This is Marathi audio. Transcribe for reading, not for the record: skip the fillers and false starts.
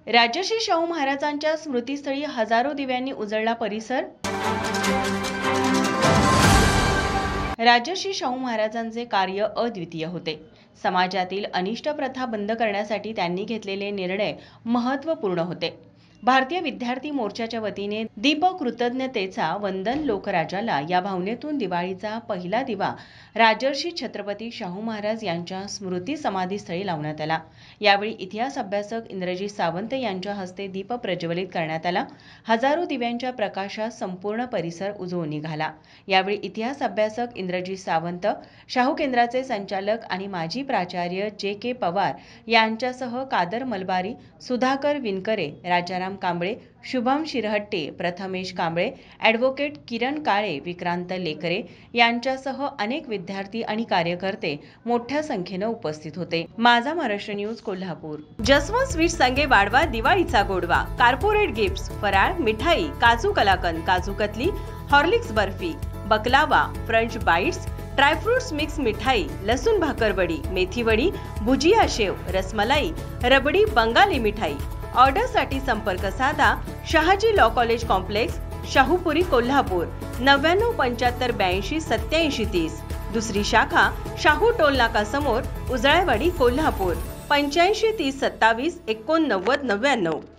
राजर्षी शाहू महाराजांच्या स्मृतीस्थळी हजारो दिव्यांनी उजळला परिसर। राजर्षी शाहू महाराजांचे कार्य अद्वितीय होते। समाजातील अनिष्ट प्रथा बंद करण्यासाठी त्यांनी घेतलेले निर्णय महत्त्वपूर्ण होते। भारतीय विद्यार्थी मोर्चाच्या वतीने दीप कृतज्ञतेचा वंदन लोकराजाला या भावनेतून दिवाळीचा पहिला दिवा राजर्षी छत्रपती शाहू महाराज यांच्या स्मृती समाधीस्थळी लावण्यात आला। यावेळी इतिहास अभ्यासक इंद्रजीत सावंत यांच्या हस्ते दीप प्रज्वलित करण्यात आला। हजारो दिव्यांच्या प्रकाशात संपूर्ण परिसर उजळून निघाला। यावेळी इतिहास अभ्यासक इंद्रजीत सावंत, शाहू केंद्राचे संचालक आणि माजी प्राचार्य जे.के. पवार यांच्यासह कादर मलबारी, सुधाकर विनकरे, राजाराम कांबळे, शुभम शिरहट्टे, प्रथमेश कांबळे, ॲडव्होकेट किरण काळे, विक्रांत लेकरे यांच्यासह अनेक विद्यार्थी आणि कार्यकर्ते मोठ्या संख्येने उपस्थित होते। माझा महाराष्ट्र न्यूज कोल्हापूर। जसवंत स्वीट्स संगे वाढवा दिवाळीचा गोडवा। कॉर्पोरेट गिफ्ट्स, फराळ, मिठाई, kaju kalakand, kaju katli, Horlicks barfi, baklava, French bites, dry fruits mix मिठाई, लसूण भाकरवडी, मेथीवडी, भुजिया शेव, रसमलाई, रबडी, बंगाली मिठाई। ऑर्डरसाठी संपर्क साधा। Shahaji law college complex, Shahupuri, Kolhapur 9975828730। दुसरी शाखा शाहू टोल नाका समोर, उजळाईवाडी, कोल्हापूर 8530278999।